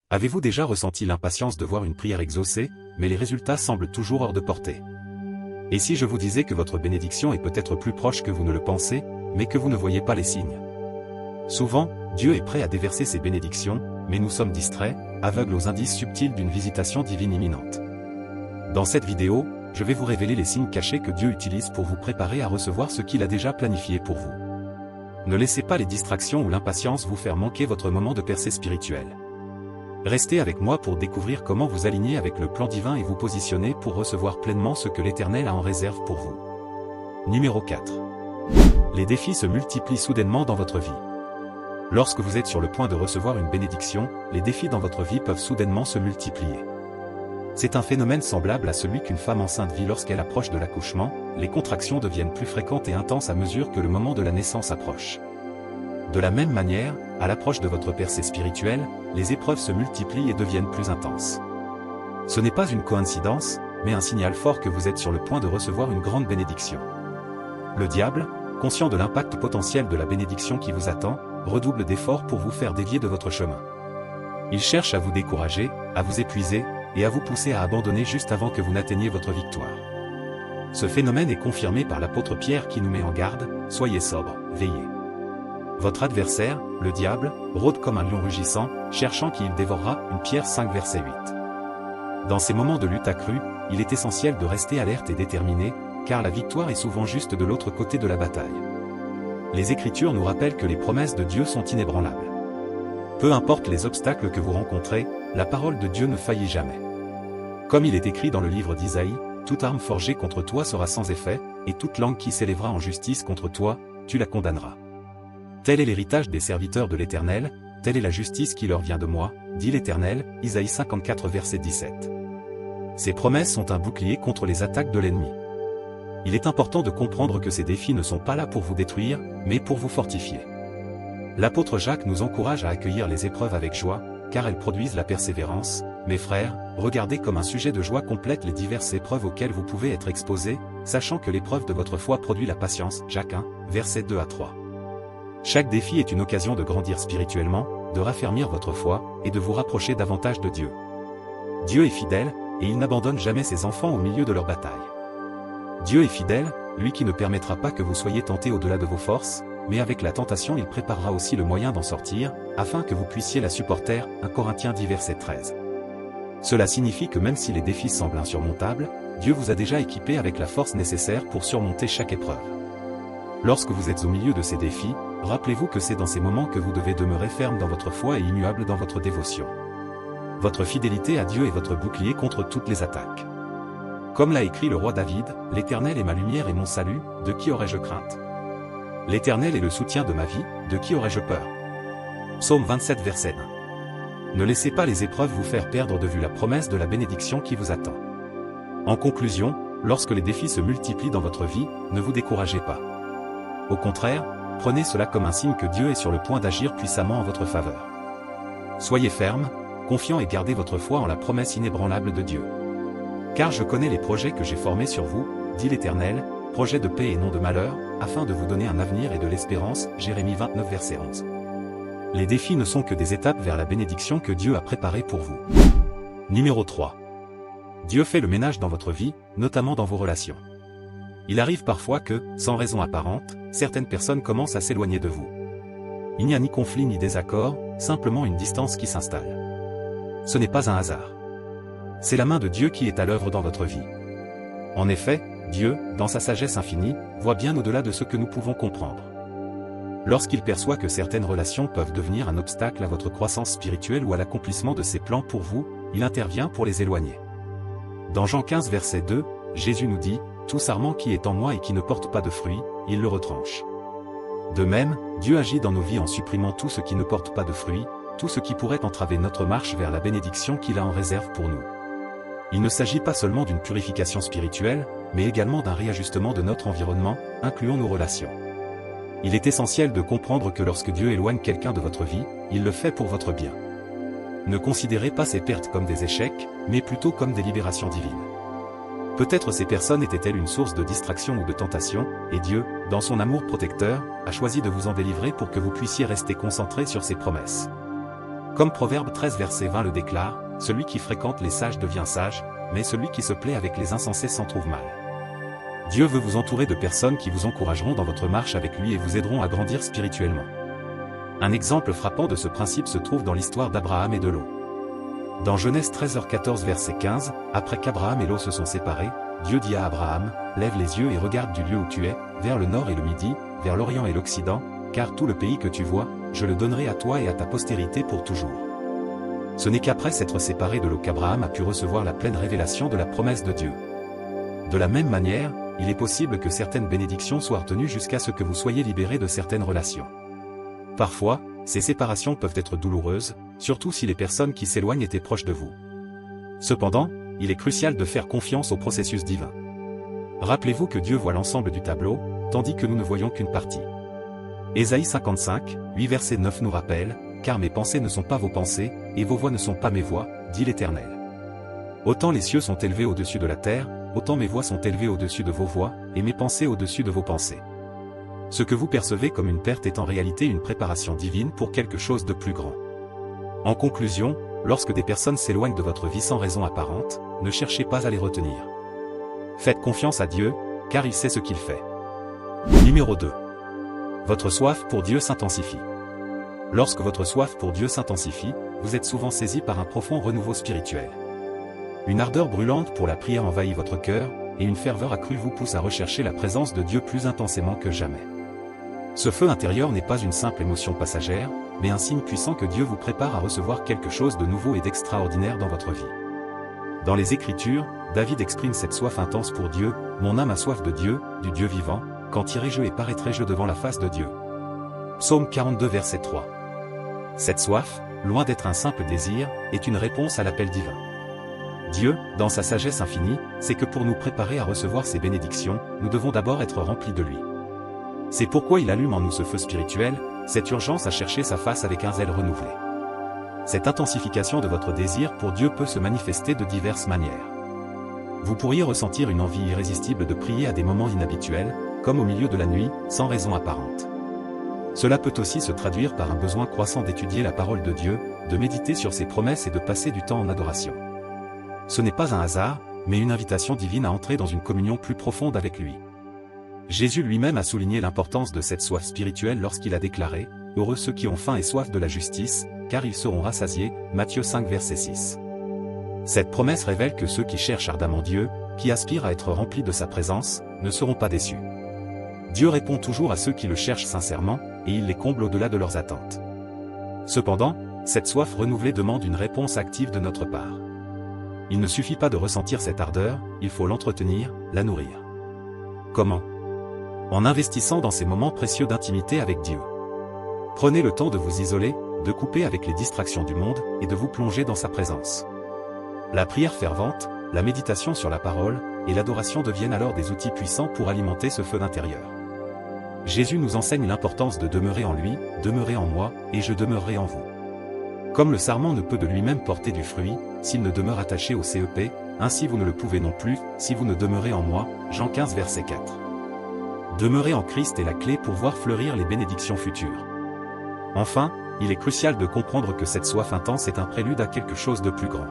Avez-vous déjà ressenti l'impatience de voir une prière exaucée, mais les résultats semblent toujours hors de portée? Et si je vous disais que votre bénédiction est peut-être plus proche que vous ne le pensez, mais que vous ne voyez pas les signes? Souvent, Dieu est prêt à déverser ses bénédictions, mais nous sommes distraits, aveugles aux indices subtils d'une visitation divine imminente. Dans cette vidéo, je vais vous révéler les signes cachés que Dieu utilise pour vous préparer à recevoir ce qu'il a déjà planifié pour vous. Ne laissez pas les distractions ou l'impatience vous faire manquer votre moment de percée spirituelle. Restez avec moi pour découvrir comment vous aligner avec le plan divin et vous positionner pour recevoir pleinement ce que l'Éternel a en réserve pour vous. Numéro 4. Les défis se multiplient soudainement dans votre vie. Lorsque vous êtes sur le point de recevoir une bénédiction, les défis dans votre vie peuvent soudainement se multiplier. C'est un phénomène semblable à celui qu'une femme enceinte vit lorsqu'elle approche de l'accouchement, les contractions deviennent plus fréquentes et intenses à mesure que le moment de la naissance approche. De la même manière, à l'approche de votre percée spirituelle, les épreuves se multiplient et deviennent plus intenses. Ce n'est pas une coïncidence, mais un signal fort que vous êtes sur le point de recevoir une grande bénédiction. Le diable, conscient de l'impact potentiel de la bénédiction qui vous attend, redouble d'efforts pour vous faire dévier de votre chemin. Il cherche à vous décourager, à vous épuiser, et à vous pousser à abandonner juste avant que vous n'atteigniez votre victoire. Ce phénomène est confirmé par l'apôtre Pierre qui nous met en garde, « Soyez sobres, veillez ». Votre adversaire, le diable, rôde comme un lion rugissant, cherchant qui il dévorera, une Pierre 5 verset 8. Dans ces moments de lutte accrue, il est essentiel de rester alerte et déterminé, car la victoire est souvent juste de l'autre côté de la bataille. Les Écritures nous rappellent que les promesses de Dieu sont inébranlables. Peu importe les obstacles que vous rencontrez, la parole de Dieu ne faillit jamais. Comme il est écrit dans le livre d'Isaïe, toute arme forgée contre toi sera sans effet, et toute langue qui s'élèvera en justice contre toi, tu la condamneras. Tel est l'héritage des serviteurs de l'Éternel, telle est la justice qui leur vient de moi, dit l'Éternel, Isaïe 54 verset 17. Ces promesses sont un bouclier contre les attaques de l'ennemi. Il est important de comprendre que ces défis ne sont pas là pour vous détruire, mais pour vous fortifier. L'apôtre Jacques nous encourage à accueillir les épreuves avec joie, car elles produisent la persévérance. Mes frères, regardez comme un sujet de joie complète les diverses épreuves auxquelles vous pouvez être exposés, sachant que l'épreuve de votre foi produit la patience. Jacques 1, versets 2 à 3. Chaque défi est une occasion de grandir spirituellement, de raffermir votre foi, et de vous rapprocher davantage de Dieu. Dieu est fidèle, et il n'abandonne jamais ses enfants au milieu de leur bataille. Dieu est fidèle, lui qui ne permettra pas que vous soyez tentés au-delà de vos forces, mais avec la tentation il préparera aussi le moyen d'en sortir, afin que vous puissiez la supporter. 1 Corinthiens 10 verset 13. Cela signifie que même si les défis semblent insurmontables, Dieu vous a déjà équipé avec la force nécessaire pour surmonter chaque épreuve. Lorsque vous êtes au milieu de ces défis, rappelez-vous que c'est dans ces moments que vous devez demeurer ferme dans votre foi et immuable dans votre dévotion. Votre fidélité à Dieu est votre bouclier contre toutes les attaques. Comme l'a écrit le roi David, « L'Éternel est ma lumière et mon salut, de qui aurais-je crainte? L'Éternel est le soutien de ma vie, de qui aurais-je peur ?» Psaume 27 verset 1. Ne laissez pas les épreuves vous faire perdre de vue la promesse de la bénédiction qui vous attend. En conclusion, lorsque les défis se multiplient dans votre vie, ne vous découragez pas. Au contraire, prenez cela comme un signe que Dieu est sur le point d'agir puissamment en votre faveur. Soyez ferme, confiant et gardez votre foi en la promesse inébranlable de Dieu. Car je connais les projets que j'ai formés sur vous, dit l'Éternel, projets de paix et non de malheur, afin de vous donner un avenir et de l'espérance. Jérémie 29 verset 11. Les défis ne sont que des étapes vers la bénédiction que Dieu a préparée pour vous. Numéro 3. Dieu fait le ménage dans votre vie, notamment dans vos relations. Il arrive parfois que, sans raison apparente, certaines personnes commencent à s'éloigner de vous. Il n'y a ni conflit ni désaccord, simplement une distance qui s'installe. Ce n'est pas un hasard. C'est la main de Dieu qui est à l'œuvre dans votre vie. En effet, Dieu, dans sa sagesse infinie, voit bien au-delà de ce que nous pouvons comprendre. Lorsqu'il perçoit que certaines relations peuvent devenir un obstacle à votre croissance spirituelle ou à l'accomplissement de ses plans pour vous, il intervient pour les éloigner. Dans Jean 15 verset 2, Jésus nous dit, « Tout sarment qui est en moi et qui ne porte pas de fruits, il le retranche. » De même, Dieu agit dans nos vies en supprimant tout ce qui ne porte pas de fruits, tout ce qui pourrait entraver notre marche vers la bénédiction qu'il a en réserve pour nous. Il ne s'agit pas seulement d'une purification spirituelle, mais également d'un réajustement de notre environnement, incluant nos relations. Il est essentiel de comprendre que lorsque Dieu éloigne quelqu'un de votre vie, il le fait pour votre bien. Ne considérez pas ces pertes comme des échecs, mais plutôt comme des libérations divines. Peut-être ces personnes étaient-elles une source de distraction ou de tentation, et Dieu, dans son amour protecteur, a choisi de vous en délivrer pour que vous puissiez rester concentré sur ses promesses. Comme Proverbe 13 verset 20 le déclare, celui qui fréquente les sages devient sage, mais celui qui se plaît avec les insensés s'en trouve mal. Dieu veut vous entourer de personnes qui vous encourageront dans votre marche avec lui et vous aideront à grandir spirituellement. Un exemple frappant de ce principe se trouve dans l'histoire d'Abraham et de Lot. Dans Genèse 13h14 verset 15, après qu'Abraham et Lot se sont séparés, Dieu dit à Abraham, « Lève les yeux et regarde du lieu où tu es, vers le nord et le midi, vers l'orient et l'occident, car tout le pays que tu vois, je le donnerai à toi et à ta postérité pour toujours. » Ce n'est qu'après s'être séparé de Lot qu'Abraham a pu recevoir la pleine révélation de la promesse de Dieu. De la même manière, il est possible que certaines bénédictions soient retenues jusqu'à ce que vous soyez libérés de certaines relations. Parfois, ces séparations peuvent être douloureuses, surtout si les personnes qui s'éloignent étaient proches de vous. Cependant, il est crucial de faire confiance au processus divin. Rappelez-vous que Dieu voit l'ensemble du tableau, tandis que nous ne voyons qu'une partie. Ésaïe 55, 8 verset 9 nous rappelle, « Car mes pensées ne sont pas vos pensées, et vos voix ne sont pas mes voix, dit l'Éternel. Autant les cieux sont élevés au-dessus de la terre, autant mes voix sont élevées au-dessus de vos voix, et mes pensées au-dessus de vos pensées. » Ce que vous percevez comme une perte est en réalité une préparation divine pour quelque chose de plus grand. En conclusion, lorsque des personnes s'éloignent de votre vie sans raison apparente, ne cherchez pas à les retenir. Faites confiance à Dieu, car il sait ce qu'il fait. Numéro 2. Votre soif pour Dieu s'intensifie. Lorsque votre soif pour Dieu s'intensifie, vous êtes souvent saisi par un profond renouveau spirituel. Une ardeur brûlante pour la prière envahit votre cœur, et une ferveur accrue vous pousse à rechercher la présence de Dieu plus intensément que jamais. Ce feu intérieur n'est pas une simple émotion passagère, mais un signe puissant que Dieu vous prépare à recevoir quelque chose de nouveau et d'extraordinaire dans votre vie. Dans les Écritures, David exprime cette soif intense pour Dieu, « Mon âme a soif de Dieu, du Dieu vivant, quand irai-je et paraîtrai-je devant la face de Dieu ?» Psaume 42 verset 3. Cette soif, loin d'être un simple désir, est une réponse à l'appel divin. Dieu, dans sa sagesse infinie, sait que pour nous préparer à recevoir ses bénédictions, nous devons d'abord être remplis de lui. C'est pourquoi il allume en nous ce feu spirituel, cette urgence à chercher sa face avec un zèle renouvelé. Cette intensification de votre désir pour Dieu peut se manifester de diverses manières. Vous pourriez ressentir une envie irrésistible de prier à des moments inhabituels, comme au milieu de la nuit, sans raison apparente. Cela peut aussi se traduire par un besoin croissant d'étudier la parole de Dieu, de méditer sur ses promesses et de passer du temps en adoration. Ce n'est pas un hasard, mais une invitation divine à entrer dans une communion plus profonde avec lui. Jésus lui-même a souligné l'importance de cette soif spirituelle lorsqu'il a déclaré « Heureux ceux qui ont faim et soif de la justice, car ils seront rassasiés » Matthieu 5 verset 6. Cette promesse révèle que ceux qui cherchent ardemment Dieu, qui aspirent à être remplis de sa présence, ne seront pas déçus. Dieu répond toujours à ceux qui le cherchent sincèrement, et il les comble au-delà de leurs attentes. Cependant, cette soif renouvelée demande une réponse active de notre part. Il ne suffit pas de ressentir cette ardeur, il faut l'entretenir, la nourrir. Comment ? En investissant dans ces moments précieux d'intimité avec Dieu. Prenez le temps de vous isoler, de couper avec les distractions du monde, et de vous plonger dans sa présence. La prière fervente, la méditation sur la parole, et l'adoration deviennent alors des outils puissants pour alimenter ce feu intérieur. Jésus nous enseigne l'importance de demeurer en lui, demeurez en moi, et je demeurerai en vous. Comme le sarment ne peut de lui-même porter du fruit, s'il ne demeure attaché au CEP, ainsi vous ne le pouvez non plus, si vous ne demeurez en moi, Jean 15 verset 4. Demeurer en Christ est la clé pour voir fleurir les bénédictions futures. Enfin, il est crucial de comprendre que cette soif intense est un prélude à quelque chose de plus grand.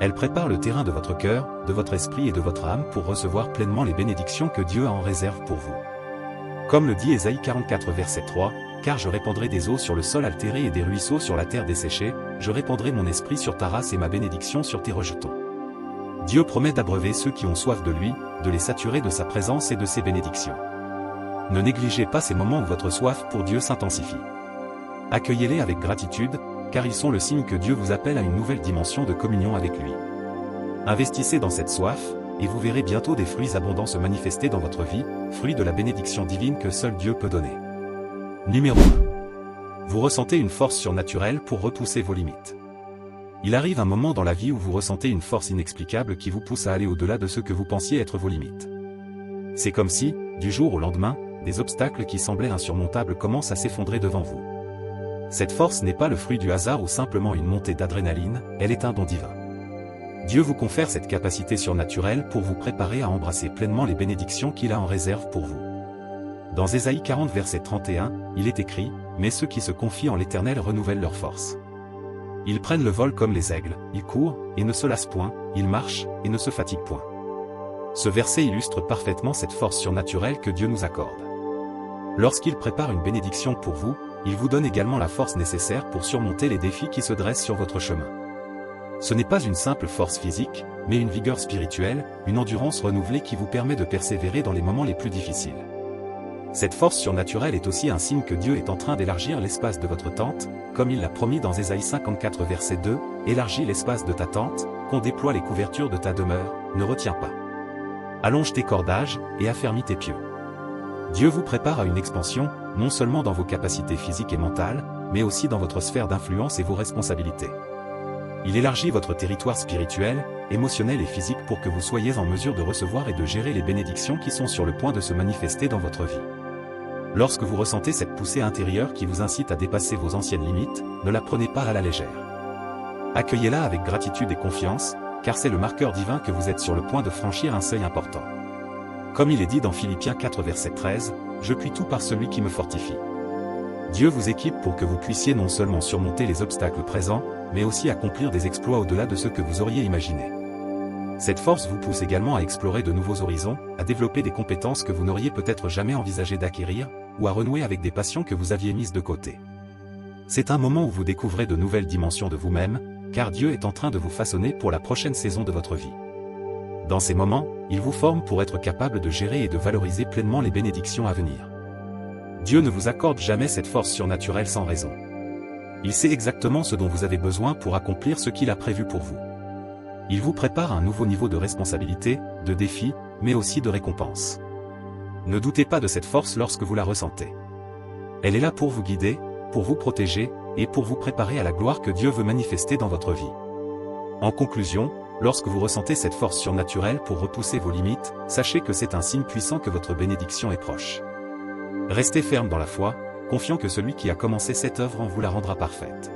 Elle prépare le terrain de votre cœur, de votre esprit et de votre âme pour recevoir pleinement les bénédictions que Dieu a en réserve pour vous. Comme le dit Ésaïe 44 verset 3, « Car je répandrai des eaux sur le sol altéré et des ruisseaux sur la terre desséchée, je répandrai mon esprit sur ta race et ma bénédiction sur tes rejetons. » Dieu promet d'abreuver ceux qui ont soif de lui, de les saturer de sa présence et de ses bénédictions. Ne négligez pas ces moments où votre soif pour Dieu s'intensifie. Accueillez-les avec gratitude, car ils sont le signe que Dieu vous appelle à une nouvelle dimension de communion avec lui. Investissez dans cette soif, et vous verrez bientôt des fruits abondants se manifester dans votre vie, fruits de la bénédiction divine que seul Dieu peut donner. Numéro 1. Vous ressentez une force surnaturelle pour repousser vos limites. Il arrive un moment dans la vie où vous ressentez une force inexplicable qui vous pousse à aller au-delà de ce que vous pensiez être vos limites. C'est comme si, du jour au lendemain, des obstacles qui semblaient insurmontables commencent à s'effondrer devant vous. Cette force n'est pas le fruit du hasard ou simplement une montée d'adrénaline, elle est un don divin. Dieu vous confère cette capacité surnaturelle pour vous préparer à embrasser pleinement les bénédictions qu'il a en réserve pour vous. Dans Ésaïe 40 verset 31, il est écrit « Mais ceux qui se confient en l'Éternel renouvellent leur force. Ils prennent le vol comme les aigles, ils courent, et ne se lassent point, ils marchent, et ne se fatiguent point. Ce verset illustre parfaitement cette force surnaturelle que Dieu nous accorde. Lorsqu'il prépare une bénédiction pour vous, il vous donne également la force nécessaire pour surmonter les défis qui se dressent sur votre chemin. Ce n'est pas une simple force physique, mais une vigueur spirituelle, une endurance renouvelée qui vous permet de persévérer dans les moments les plus difficiles. Cette force surnaturelle est aussi un signe que Dieu est en train d'élargir l'espace de votre tente, comme il l'a promis dans Ésaïe 54 verset 2, « Élargis l'espace de ta tente, qu'on déploie les couvertures de ta demeure, ne retiens pas. Allonge tes cordages, et affermis tes pieux. » Dieu vous prépare à une expansion, non seulement dans vos capacités physiques et mentales, mais aussi dans votre sphère d'influence et vos responsabilités. Il élargit votre territoire spirituel, émotionnel et physique pour que vous soyez en mesure de recevoir et de gérer les bénédictions qui sont sur le point de se manifester dans votre vie. Lorsque vous ressentez cette poussée intérieure qui vous incite à dépasser vos anciennes limites, ne la prenez pas à la légère. Accueillez-la avec gratitude et confiance, car c'est le marqueur divin que vous êtes sur le point de franchir un seuil important. Comme il est dit dans Philippiens 4 verset 13, « Je puis tout par celui qui me fortifie ». Dieu vous équipe pour que vous puissiez non seulement surmonter les obstacles présents, mais aussi accomplir des exploits au-delà de ce que vous auriez imaginé. Cette force vous pousse également à explorer de nouveaux horizons, à développer des compétences que vous n'auriez peut-être jamais envisagé d'acquérir, ou à renouer avec des passions que vous aviez mises de côté. C'est un moment où vous découvrez de nouvelles dimensions de vous-même, car Dieu est en train de vous façonner pour la prochaine saison de votre vie. Dans ces moments, il vous forme pour être capable de gérer et de valoriser pleinement les bénédictions à venir. Dieu ne vous accorde jamais cette force surnaturelle sans raison. Il sait exactement ce dont vous avez besoin pour accomplir ce qu'il a prévu pour vous. Il vous prépare à un nouveau niveau de responsabilité, de défi, mais aussi de récompense. Ne doutez pas de cette force lorsque vous la ressentez. Elle est là pour vous guider, pour vous protéger, et pour vous préparer à la gloire que Dieu veut manifester dans votre vie. En conclusion, lorsque vous ressentez cette force surnaturelle pour repousser vos limites, sachez que c'est un signe puissant que votre bénédiction est proche. Restez ferme dans la foi, confiant que celui qui a commencé cette œuvre en vous la rendra parfaite.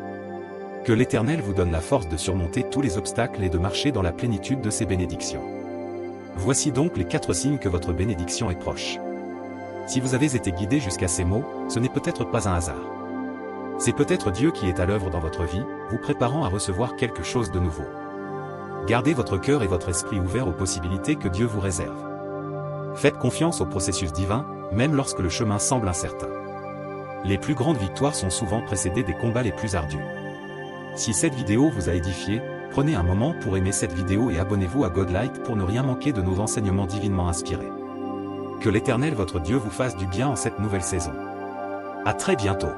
Que l'Éternel vous donne la force de surmonter tous les obstacles et de marcher dans la plénitude de ses bénédictions. Voici donc les 4 signes que votre bénédiction est proche. Si vous avez été guidé jusqu'à ces mots, ce n'est peut-être pas un hasard. C'est peut-être Dieu qui est à l'œuvre dans votre vie, vous préparant à recevoir quelque chose de nouveau. Gardez votre cœur et votre esprit ouverts aux possibilités que Dieu vous réserve. Faites confiance au processus divin, même lorsque le chemin semble incertain. Les plus grandes victoires sont souvent précédées des combats les plus ardus. Si cette vidéo vous a édifié, prenez un moment pour aimer cette vidéo et abonnez-vous à Godlight pour ne rien manquer de nos enseignements divinement inspirés. Que l'Éternel votre Dieu vous fasse du bien en cette nouvelle saison. À très bientôt.